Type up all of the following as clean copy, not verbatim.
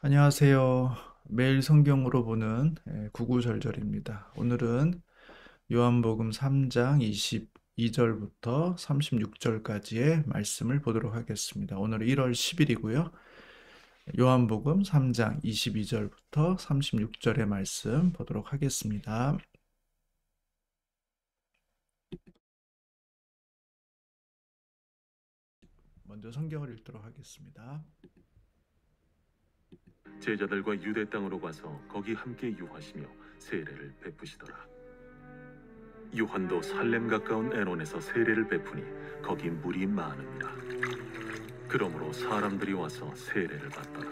안녕하세요. 매일 성경으로 보는 구구절절입니다. 오늘은 요한복음 3장 22절부터 36절까지의 말씀을 보도록 하겠습니다. 오늘은 1월 10일이고요. 요한복음 3장 22절부터 36절의 말씀 보도록 하겠습니다. 먼저 성경을 읽도록 하겠습니다. 제자들과 유대 땅으로 가서 거기 함께 유하시며 세례를 베푸시더라. 요한도 살렘 가까운 에논에서 세례를 베푸니 거기 물이 많음이라. 그러므로 사람들이 와서 세례를 받더라.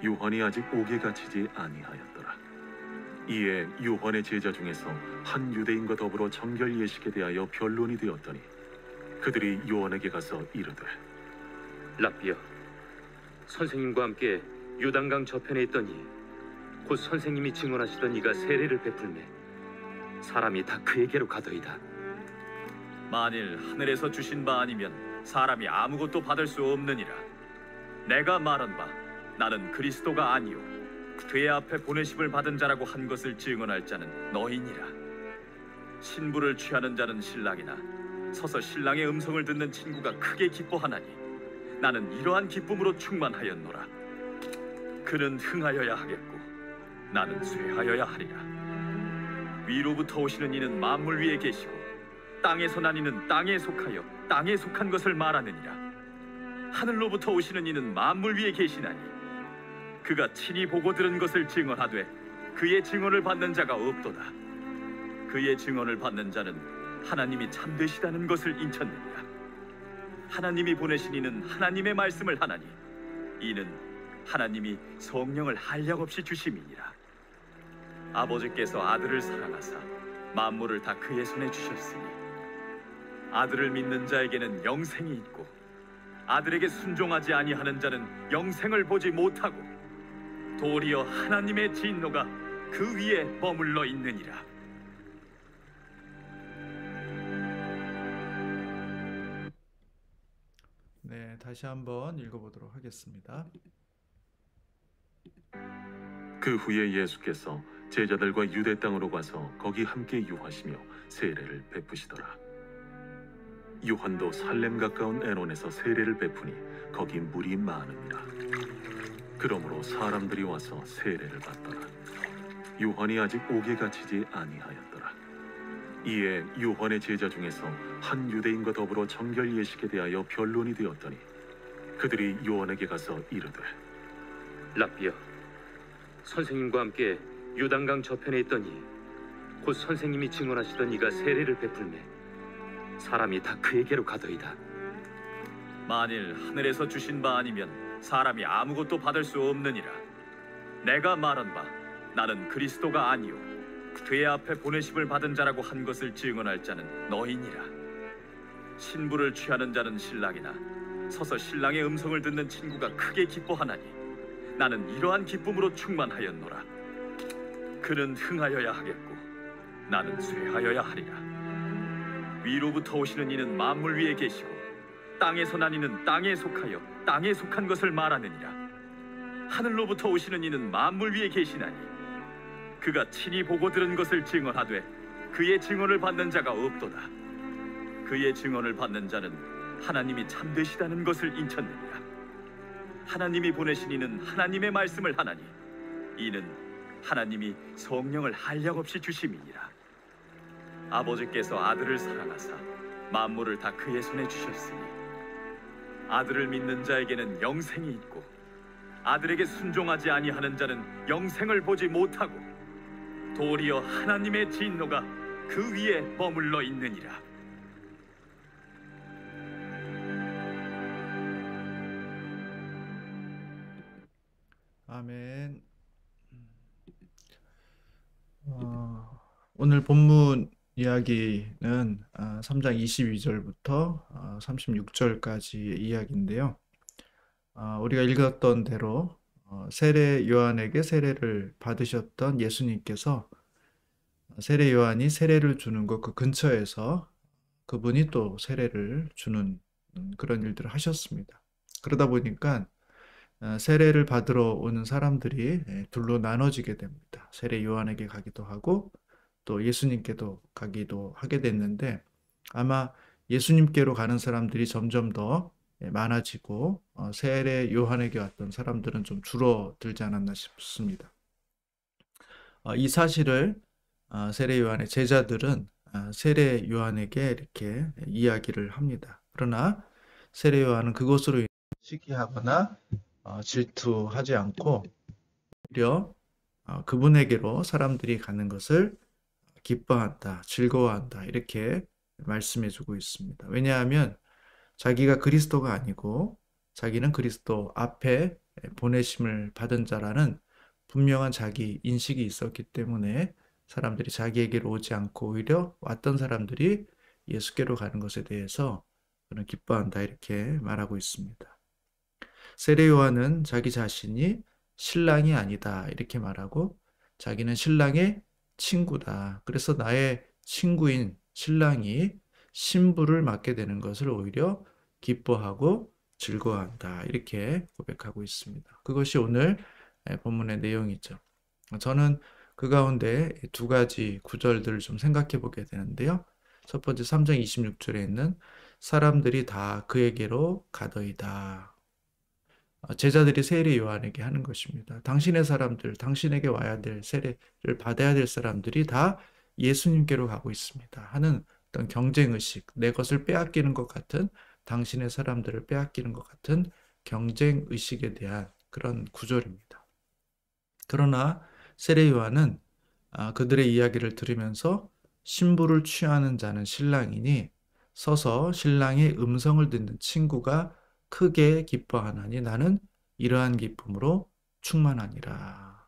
요한이 아직 옥에 갇히지 아니하였더라. 이에 요한의 제자 중에서 한 유대인과 더불어 정결 예식에 대하여 변론이 되었더니 그들이 요한에게 가서 이르되, 랍비여, 선생님과 함께 요단강 저편에 있더니 곧 선생님이 증언하시던 이가 세례를 베풀매 사람이 다 그에게로 가더이다. 만일 하늘에서 주신 바 아니면 사람이 아무것도 받을 수 없느니라. 내가 말한 바 나는 그리스도가 아니요 그의 앞에 보내심을 받은 자라고 한 것을 증언할 자는 너희니라. 신부를 취하는 자는 신랑이나 서서 신랑의 음성을 듣는 친구가 크게 기뻐하나니 나는 이러한 기쁨으로 충만하였노라. 그는 흥하여야 하겠고 나는 쇠하여야 하리라. 위로부터 오시는 이는 만물 위에 계시고 땅에서 난 이는 땅에 속하여 땅에 속한 것을 말하느니라. 하늘로부터 오시는 이는 만물 위에 계시나니 그가 친히 보고 들은 것을 증언하되 그의 증언을 받는 자가 없도다. 그의 증언을 받는 자는 하나님이 참되시다는 것을 인쳤느니라. 하나님이 보내신 이는 하나님의 말씀을 하나니 이는 하나님이 성령을 한량없이 주심이니라. 아버지께서 아들을 사랑하사 만물을 다 그의 손에 주셨으니 아들을 믿는 자에게는 영생이 있고 아들에게 순종하지 아니하는 자는 영생을 보지 못하고 도리어 하나님의 진노가 그 위에 머물러 있느니라. 네, 다시 한번 읽어보도록 하겠습니다. 그 후에 예수께서 제자들과 유대 땅으로 가서 거기 함께 유하시며 세례를 베푸시더라. 요한도 살렘 가까운 에논에서 세례를 베푸니 거기 물이 많음이라. 그러므로 사람들이 와서 세례를 받더라. 요한이 아직 옥에 갇히지 아니하였더라. 이에 요한의 제자 중에서 한 유대인과 더불어 정결 예식에 대하여 변론이 되었더니 그들이 요한에게 가서 이르되, 랍비여, 선생님과 함께 요단강 저편에 있더니 곧 선생님이 증언하시던 이가 세례를 베풀매 사람이 다 그에게로 가더이다. 만일 하늘에서 주신 바 아니면 사람이 아무것도 받을 수 없느니라. 내가 말한 바 나는 그리스도가 아니요 그의 앞에 보내심을 받은 자라고 한 것을 증언할 자는 너희니라. 신부를 취하는 자는 신랑이나 서서 신랑의 음성을 듣는 친구가 크게 기뻐하나니 나는 이러한 기쁨으로 충만하였노라. 그는 흥하여야 하겠고 나는 쇠하여야 하리라. 위로부터 오시는 이는 만물 위에 계시고 땅에서 난 이는 땅에 속하여 땅에 속한 것을 말하느니라. 하늘로부터 오시는 이는 만물 위에 계시나니 그가 친히 보고 들은 것을 증언하되 그의 증언을 받는 자가 없도다. 그의 증언을 받는 자는 하나님이 참되시다는 것을 인쳤느니라. 하나님이 보내신 이는 하나님의 말씀을 하나니 이는 하나님이 성령을 한량없이 주심이니라. 아버지께서 아들을 사랑하사 만물을 다 그의 손에 주셨으니 아들을 믿는 자에게는 영생이 있고 아들에게 순종하지 아니하는 자는 영생을 보지 못하고 도리어 하나님의 진노가 그 위에 머물러 있느니라. 아멘. 오늘 본문 이야기는 3장 22절부터 36절까지의 이야기인데요. 우리가 읽었던 대로 세례 요한에게 세례를 받으셨던 예수님께서 세례 요한이 세례를 주는 것 그 근처에서 그분이 또 세례를 주는 그런 일들을 하셨습니다. 그러다 보니까 세례를 받으러 오는 사람들이 둘로 나눠지게 됩니다. 세례 요한에게 가기도 하고 또 예수님께도 가기도 하게 됐는데 아마 예수님께로 가는 사람들이 점점 더 많아지고 세례 요한에게 왔던 사람들은 좀 줄어들지 않았나 싶습니다. 이 사실을 세례 요한의 제자들은 세례 요한에게 이렇게 이야기를 합니다. 그러나 세례 요한은 그것으로 시기하거나 질투하지 않고 오히려 그분에게로 사람들이 가는 것을 기뻐한다, 즐거워한다 이렇게 말씀해주고 있습니다. 왜냐하면 자기가 그리스도가 아니고 자기는 그리스도 앞에 보내심을 받은 자라는 분명한 자기 인식이 있었기 때문에 사람들이 자기에게로 오지 않고 오히려 왔던 사람들이 예수께로 가는 것에 대해서 그는 기뻐한다 이렇게 말하고 있습니다. 세례 요한은 자기 자신이 신랑이 아니다 이렇게 말하고 자기는 신랑의 친구다. 그래서 나의 친구인 신랑이 신부를 맡게 되는 것을 오히려 기뻐하고 즐거워한다. 이렇게 고백하고 있습니다. 그것이 오늘 본문의 내용이죠. 저는 그 가운데 두 가지 구절들을 좀 생각해 보게 되는데요. 첫 번째 3장 26절에 있는 사람들이 다 그에게로 가더이다. 제자들이 세례 요한에게 하는 것입니다. 당신의 사람들, 당신에게 와야 될 세례를 받아야 될 사람들이 다 예수님께로 가고 있습니다. 하는 어떤 경쟁의식, 내 것을 빼앗기는 것 같은 당신의 사람들을 빼앗기는 것 같은 경쟁의식에 대한 그런 구절입니다. 그러나 세례 요한은 그들의 이야기를 들으면서 신부를 취하는 자는 신랑이니 서서 신랑의 음성을 듣는 친구가 크게 기뻐하나니 나는 이러한 기쁨으로 충만하니라.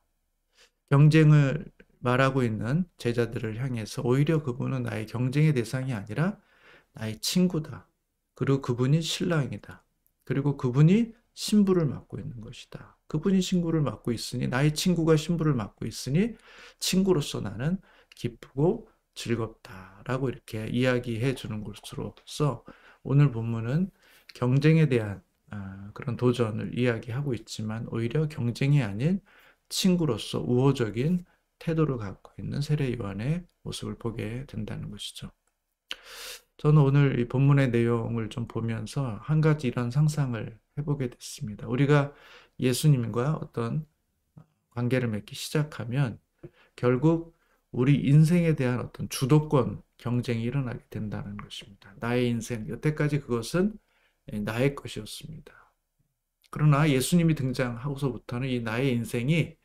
경쟁을 말하고 있는 제자들을 향해서 오히려 그분은 나의 경쟁의 대상이 아니라 나의 친구다. 그리고 그분이 신랑이다. 그리고 그분이 신부를 맡고 있는 것이다. 그분이 신부를 맡고 있으니 나의 친구가 신부를 맡고 있으니 친구로서 나는 기쁘고 즐겁다라고 이렇게 이야기해 주는 것으로서 오늘 본문은 경쟁에 대한 그런 도전을 이야기하고 있지만 오히려 경쟁이 아닌 친구로서 우호적인 태도를 갖고 있는 세례 요한의 모습을 보게 된다는 것이죠. 저는 오늘 이 본문의 내용을 좀 보면서 한 가지 이런 상상을 해보게 됐습니다. 우리가 예수님과 어떤 관계를 맺기 시작하면 결국 우리 인생에 대한 어떤 주도권 경쟁이 일어나게 된다는 것입니다. 나의 인생, 여태까지 그것은 나의 것이었습니다. 그러나 예수님이 등장하고서부터는 이 나의 인생이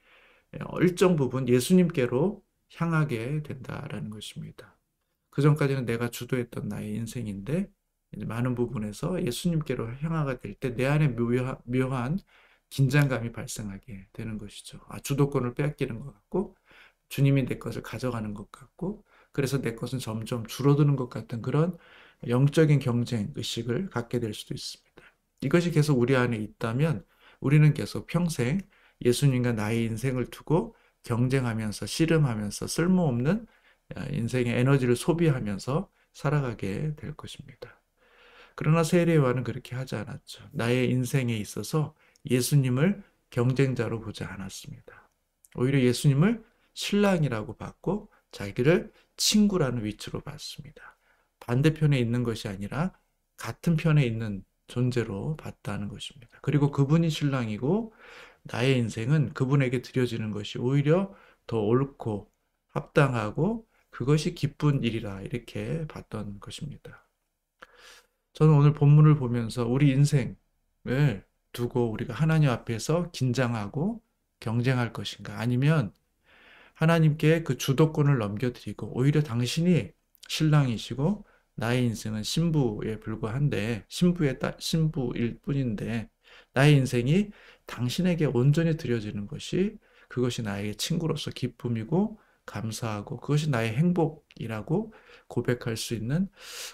일정 부분 예수님께로 향하게 된다라는 것입니다. 그 전까지는 내가 주도했던 나의 인생인데 이제 많은 부분에서 예수님께로 향하게 될 때 내 안에 묘한 긴장감이 발생하게 되는 것이죠. 주도권을 빼앗기는 것 같고 주님이 내 것을 가져가는 것 같고 그래서 내 것은 점점 줄어드는 것 같은 그런 영적인 경쟁 의식을 갖게 될 수도 있습니다. 이것이 계속 우리 안에 있다면 우리는 계속 평생 예수님과 나의 인생을 두고 경쟁하면서 씨름하면서 쓸모없는 인생의 에너지를 소비하면서 살아가게 될 것입니다. 그러나 세례 요한은 그렇게 하지 않았죠. 나의 인생에 있어서 예수님을 경쟁자로 보지 않았습니다. 오히려 예수님을 신랑이라고 봤고 자기를 친구라는 위치로 봤습니다. 반대편에 있는 것이 아니라 같은 편에 있는 존재로 봤다는 것입니다. 그리고 그분이 신랑이고 나의 인생은 그분에게 드려지는 것이 오히려 더 옳고 합당하고 그것이 기쁜 일이라 이렇게 봤던 것입니다. 저는 오늘 본문을 보면서 우리 인생을 두고 우리가 하나님 앞에서 긴장하고 경쟁할 것인가 아니면 하나님께 그 주도권을 넘겨드리고 오히려 당신이 신랑이시고 나의 인생은 신부에 불과한데 신부일 뿐인데 나의 인생이 당신에게 온전히 드려지는 것이 그것이 나의 친구로서 기쁨이고 감사하고 그것이 나의 행복이라고 고백할 수 있는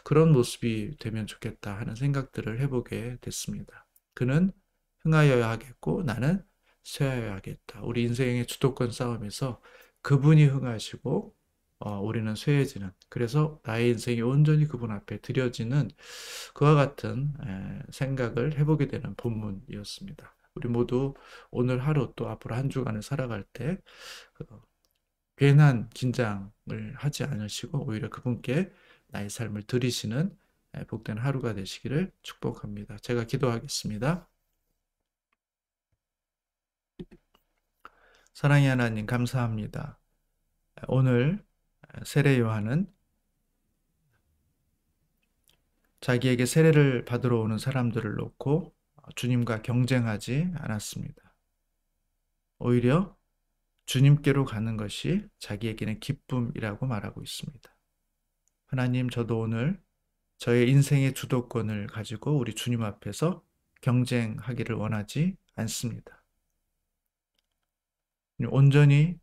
그런 모습이 되면 좋겠다 하는 생각들을 해보게 됐습니다. 그는 흥하여야 하겠고 나는 쇠하여야 하겠다. 우리 인생의 주도권 싸움에서 그분이 흥하시고 우리는 쇠해지는 그래서 나의 인생이 온전히 그분 앞에 드려지는 그와 같은 생각을 해보게 되는 본문이었습니다. 우리 모두 오늘 하루 또 앞으로 한 주간을 살아갈 때 괜한 긴장을 하지 않으시고 오히려 그분께 나의 삶을 드리시는 복된 하루가 되시기를 축복합니다. 제가 기도하겠습니다. 사랑의 하나님 감사합니다. 오늘 세례 요한은 자기에게 세례를 받으러 오는 사람들을 놓고 주님과 경쟁하지 않았습니다. 오히려 주님께로 가는 것이 자기에게는 기쁨이라고 말하고 있습니다. 하나님, 저도 오늘 저의 인생의 주도권을 가지고 우리 주님 앞에서 경쟁하기를 원하지 않습니다. 온전히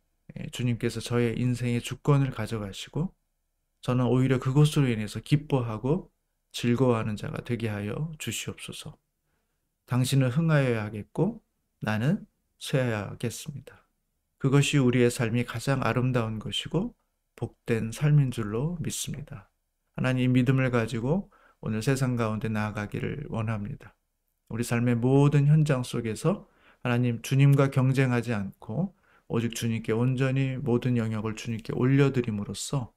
주님께서 저의 인생의 주권을 가져가시고 저는 오히려 그것으로 인해서 기뻐하고 즐거워하는 자가 되게 하여 주시옵소서. 당신은 흥하여야 하겠고 나는 쇠하여야겠습니다. 그것이 우리의 삶이 가장 아름다운 것이고 복된 삶인 줄로 믿습니다. 하나님, 믿음을 가지고 오늘 세상 가운데 나아가기를 원합니다. 우리 삶의 모든 현장 속에서 하나님, 주님과 경쟁하지 않고 오직 주님께 온전히 모든 영역을 주님께 올려드림으로써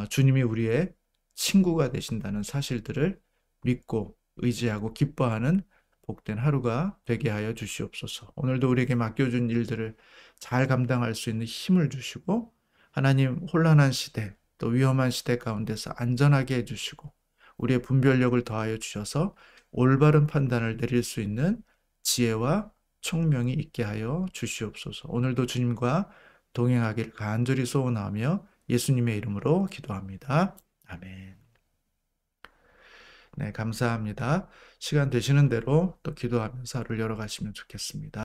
주님이 우리의 친구가 되신다는 사실들을 믿고 의지하고 기뻐하는 복된 하루가 되게 하여 주시옵소서. 오늘도 우리에게 맡겨준 일들을 잘 감당할 수 있는 힘을 주시고 하나님, 혼란한 시대 또 위험한 시대 가운데서 안전하게 해주시고 우리의 분별력을 더하여 주셔서 올바른 판단을 내릴 수 있는 지혜와 총명이 있게 하여 주시옵소서. 오늘도 주님과 동행하기를 간절히 소원하며 예수님의 이름으로 기도합니다. 아멘. 네, 감사합니다. 시간 되시는 대로 또 기도하면서 하루를 열어가시면 좋겠습니다.